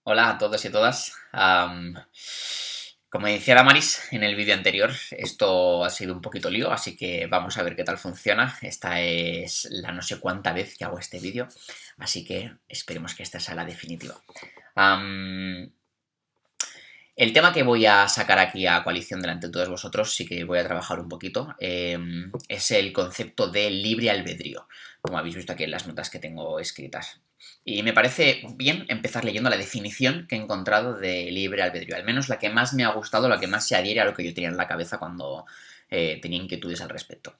Hola a todos y a todas. Como decía Damaris en el vídeo anterior, esto ha sido un poquito lío, así que vamos a ver qué tal funciona. Esta es la no sé cuánta vez que hago este vídeo, así que esperemos que esta sea la definitiva. El tema que voy a sacar aquí a coalición delante de todos vosotros, sí que voy a trabajar un poquito, es el concepto de libre albedrío, como habéis visto aquí en las notas que tengo escritas. Y me parece bien empezar leyendo la definición que he encontrado de libre albedrío, al menos la que más me ha gustado, la que más se adhiere a lo que yo tenía en la cabeza cuando tenía inquietudes al respecto.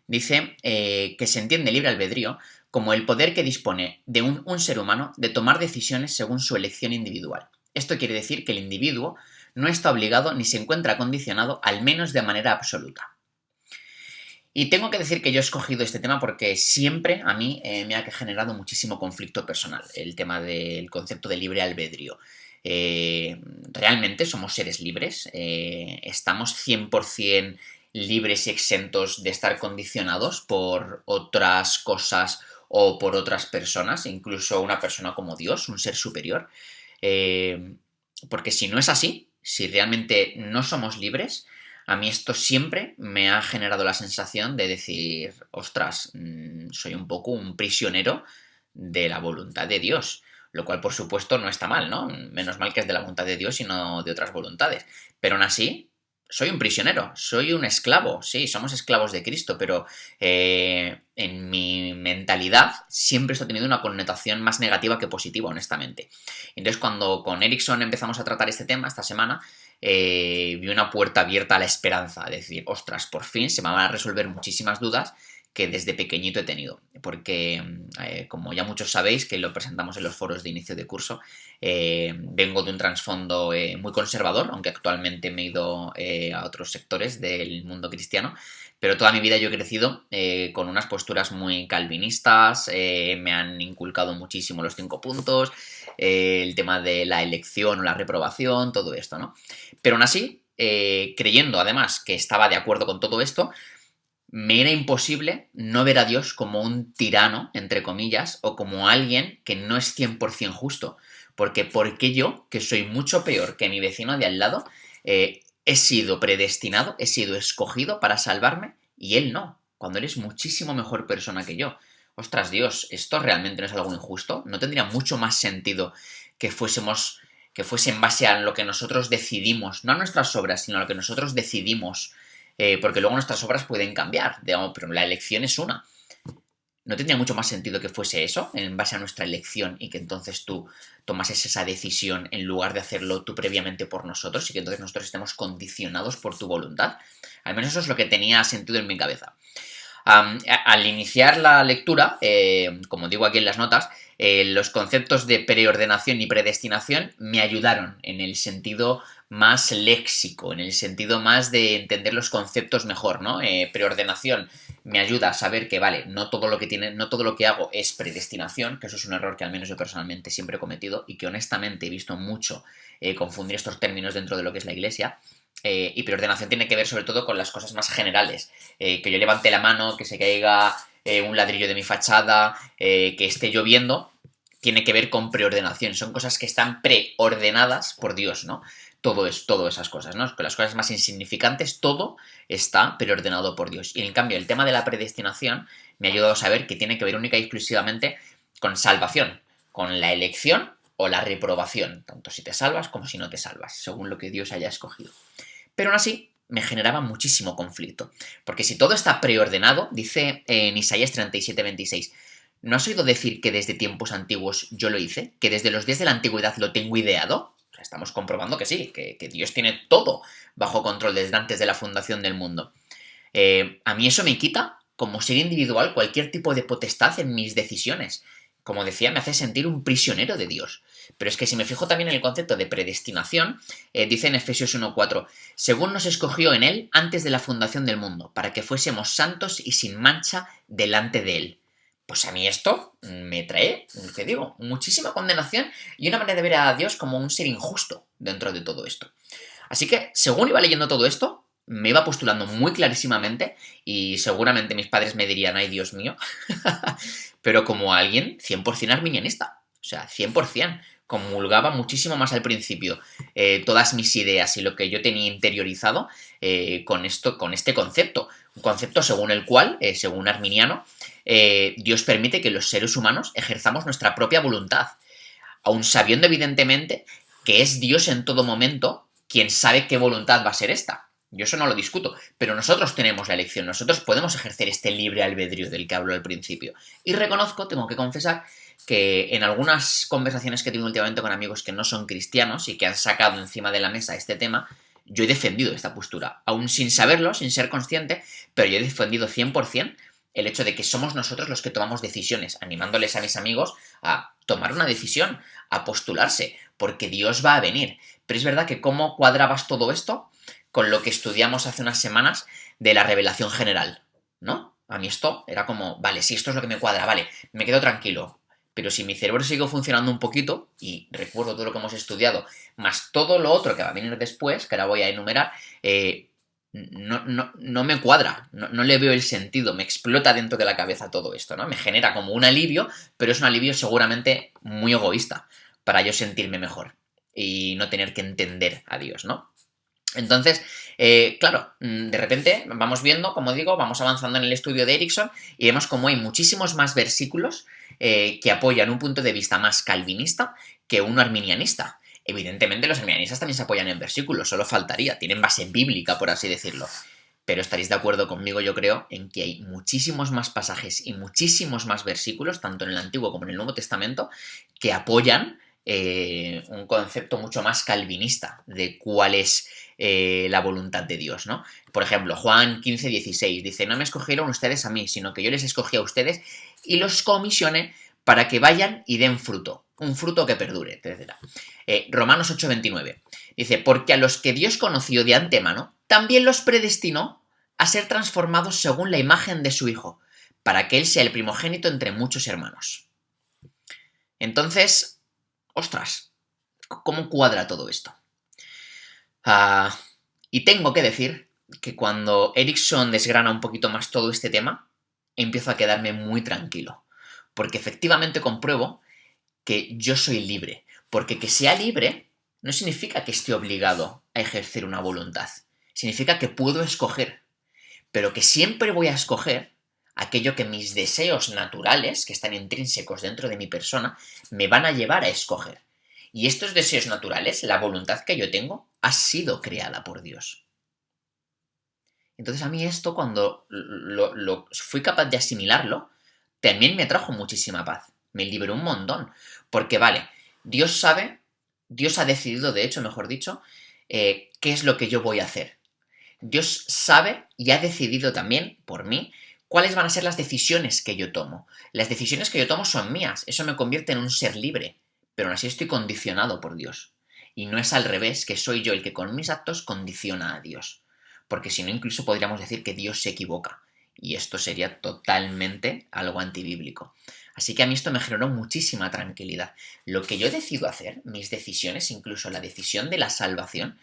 Dice que se entiende libre albedrío como el poder que dispone de un ser humano de tomar decisiones según su elección individual. Esto quiere decir que el individuo no está obligado ni se encuentra condicionado, al menos de manera absoluta. Y tengo que decir que yo he escogido este tema porque siempre a mí me ha generado muchísimo conflicto personal, el tema del concepto de libre albedrío. Realmente somos seres libres, estamos 100% libres y exentos de estar condicionados por otras cosas o por otras personas, incluso una persona como Dios, un ser superior. Porque si no es así, si realmente no somos libres, a mí esto siempre me ha generado la sensación de decir, ostras, soy un poco un prisionero de la voluntad de Dios. Lo cual, por supuesto, no está mal, ¿no? Menos mal que es de la voluntad de Dios y no de otras voluntades. Pero aún así, soy un prisionero, soy un esclavo. Sí, somos esclavos de Cristo, pero en mi mentalidad siempre esto ha tenido una connotación más negativa que positiva, honestamente. Entonces, cuando con Erickson empezamos a tratar este tema esta semana, vi una puerta abierta a la esperanza, es decir, ostras, por fin se me van a resolver muchísimas dudas que desde pequeñito he tenido, porque como ya muchos sabéis, que lo presentamos en los foros de inicio de curso, vengo de un trasfondo muy conservador, aunque actualmente me he ido a otros sectores del mundo cristiano, pero toda mi vida yo he crecido con unas posturas muy calvinistas, me han inculcado muchísimo los 5 puntos, el tema de la elección o la reprobación, todo esto, ¿no? Pero aún así, creyendo además que estaba de acuerdo con todo esto, me era imposible no ver a Dios como un tirano, entre comillas, o como alguien que no es 100% justo. Porque ¿por qué yo, que soy mucho peor que mi vecino de al lado, he sido predestinado, he sido escogido para salvarme y él no? Cuando él es muchísimo mejor persona que yo. Ostras, Dios, ¿esto realmente no es algo injusto? ¿No tendría mucho más sentido que fuese en base a lo que nosotros decidimos, no a nuestras obras, sino a lo que nosotros decidimos, porque luego nuestras obras pueden cambiar, digamos, pero la elección es una? ¿No tendría mucho más sentido que fuese eso, en base a nuestra elección, y que entonces tú tomases esa decisión en lugar de hacerlo tú previamente por nosotros, y que entonces nosotros estemos condicionados por tu voluntad? Al menos eso es lo que tenía sentido en mi cabeza. Al iniciar la lectura, como digo aquí en las notas, los conceptos de preordenación y predestinación me ayudaron en el sentido más léxico, en el sentido más de entender los conceptos mejor, ¿no? Preordenación me ayuda a saber que, vale, no todo lo que hago es predestinación, que eso es un error que al menos yo personalmente siempre he cometido y que honestamente he visto mucho confundir estos términos dentro de lo que es la iglesia. Y preordenación tiene que ver sobre todo con las cosas más generales. Que yo levante la mano, que se caiga un ladrillo de mi fachada, que esté lloviendo, tiene que ver con preordenación. Son cosas que están preordenadas por Dios, ¿no? Todo esas cosas, ¿no? Con las cosas más insignificantes, todo está preordenado por Dios. Y en cambio, el tema de la predestinación me ha ayudado a saber que tiene que ver única y exclusivamente con salvación, con la elección o la reprobación, tanto si te salvas como si no te salvas, según lo que Dios haya escogido. Pero aún así, me generaba muchísimo conflicto. Porque si todo está preordenado, dice en Isaías 37:26, ¿no has oído decir que desde tiempos antiguos yo lo hice? ¿Que desde los días de la antigüedad lo tengo ideado? O sea, estamos comprobando que sí, que Dios tiene todo bajo control desde antes de la fundación del mundo. A mí eso me quita, como ser individual, cualquier tipo de potestad en mis decisiones. Como decía, me hace sentir un prisionero de Dios. Pero es que si me fijo también en el concepto de predestinación, dice en Efesios 1:4, según nos escogió en él antes de la fundación del mundo, para que fuésemos santos y sin mancha delante de él. Pues a mí esto me trae, te digo, muchísima condenación y una manera de ver a Dios como un ser injusto dentro de todo esto. Así que, según iba leyendo todo esto, me iba postulando muy clarísimamente y seguramente mis padres me dirían, ay Dios mío, pero como alguien 100% arminianista, o sea, 100%. comulgaba muchísimo más al principio todas mis ideas y lo que yo tenía interiorizado con este concepto. Un concepto según el cual, según Arminiano, Dios permite que los seres humanos ejerzamos nuestra propia voluntad, aun sabiendo evidentemente que es Dios en todo momento quien sabe qué voluntad va a ser esta. Yo eso no lo discuto, pero nosotros tenemos la elección, nosotros podemos ejercer este libre albedrío del que hablo al principio. Y reconozco, tengo que confesar, que en algunas conversaciones que tengo últimamente con amigos que no son cristianos y que han sacado encima de la mesa este tema, yo he defendido esta postura, aún sin saberlo, sin ser consciente, pero yo he defendido 100% el hecho de que somos nosotros los que tomamos decisiones, animándoles a mis amigos a tomar una decisión, a postularse, porque Dios va a venir. Pero es verdad que ¿cómo cuadrabas todo esto con lo que estudiamos hace unas semanas de la revelación general? ¿No? A mí esto era como, vale, si esto es lo que me cuadra, vale, me quedo tranquilo. Pero si mi cerebro sigue funcionando un poquito, y recuerdo todo lo que hemos estudiado, más todo lo otro que va a venir después, que ahora voy a enumerar, no me cuadra, no le veo el sentido, me explota dentro de la cabeza todo esto, ¿no? Me genera como un alivio, pero es un alivio seguramente muy egoísta, para yo sentirme mejor y no tener que entender a Dios, ¿no? Entonces, claro, de repente vamos viendo, como digo, vamos avanzando en el estudio de Erickson y vemos como hay muchísimos más versículos que apoyan un punto de vista más calvinista que uno arminianista. Evidentemente los arminianistas también se apoyan en versículos, solo faltaría, tienen base bíblica, por así decirlo. Pero estaréis de acuerdo conmigo, yo creo, en que hay muchísimos más pasajes y muchísimos más versículos, tanto en el Antiguo como en el Nuevo Testamento, que apoyan un concepto mucho más calvinista de cuál es la voluntad de Dios, ¿no? Por ejemplo, Juan 15, 16 dice, no me escogieron ustedes a mí, sino que yo les escogí a ustedes y los comisioné para que vayan y den fruto, un fruto que perdure, etc. Romanos 8, 29 dice, porque a los que Dios conoció de antemano, también los predestinó a ser transformados según la imagen de su Hijo, para que Él sea el primogénito entre muchos hermanos. Entonces, ostras, ¿cómo cuadra todo esto? Y tengo que decir que cuando Erickson desgrana un poquito más todo este tema, empiezo a quedarme muy tranquilo, porque efectivamente compruebo que yo soy libre, porque que sea libre no significa que esté obligado a ejercer una voluntad, significa que puedo escoger, pero que siempre voy a escoger aquello que mis deseos naturales, que están intrínsecos dentro de mi persona, me van a llevar a escoger. Y estos deseos naturales, la voluntad que yo tengo, ha sido creada por Dios. Entonces a mí esto, cuando fui capaz de asimilarlo, también me trajo muchísima paz. Me liberó un montón. Porque vale, Dios sabe, Dios ha decidido, de hecho, mejor dicho, qué es lo que yo voy a hacer. Dios sabe y ha decidido también, por mí, cuáles van a ser las decisiones que yo tomo. Las decisiones que yo tomo son mías, eso me convierte en un ser libre, pero aún así estoy condicionado por Dios. Y no es al revés, que soy yo el que con mis actos condiciona a Dios. Porque si no, incluso podríamos decir que Dios se equivoca. Y esto sería totalmente algo antibíblico. Así que a mí esto me generó muchísima tranquilidad. Lo que yo decido hacer, mis decisiones, incluso la decisión de la salvación,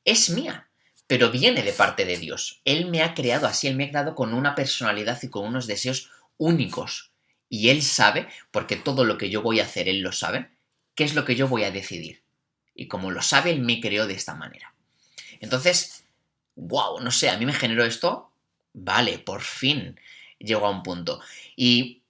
es mía, pero viene de parte de Dios. Él me ha creado así, Él me ha creado con una personalidad y con unos deseos únicos. Y Él sabe, porque todo lo que yo voy a hacer, Él lo sabe, qué es lo que yo voy a decidir. Y como lo sabe, Él me creó de esta manera. Entonces, wow, no sé, a mí me generó esto, vale, por fin llego a un punto. Y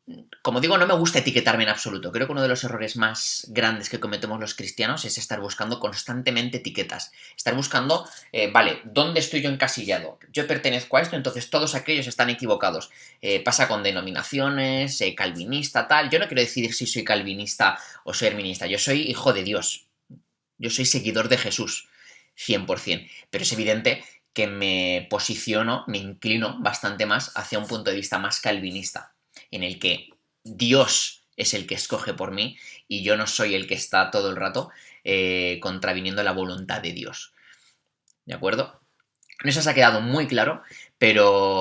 como digo, no me gusta etiquetarme en absoluto. Creo que uno de los errores más grandes que cometemos los cristianos es estar buscando constantemente etiquetas. Estar buscando, vale, ¿dónde estoy yo encasillado? Yo pertenezco a esto, entonces todos aquellos están equivocados. Pasa con denominaciones, calvinista, tal. Yo no quiero decidir si soy calvinista o soy arminista. Yo soy hijo de Dios. Yo soy seguidor de Jesús, 100%. Pero es evidente que me posiciono, me inclino bastante más hacia un punto de vista más calvinista, en el que Dios es el que escoge por mí y yo no soy el que está todo el rato contraviniendo la voluntad de Dios. ¿De acuerdo? No sé si os ha quedado muy claro, pero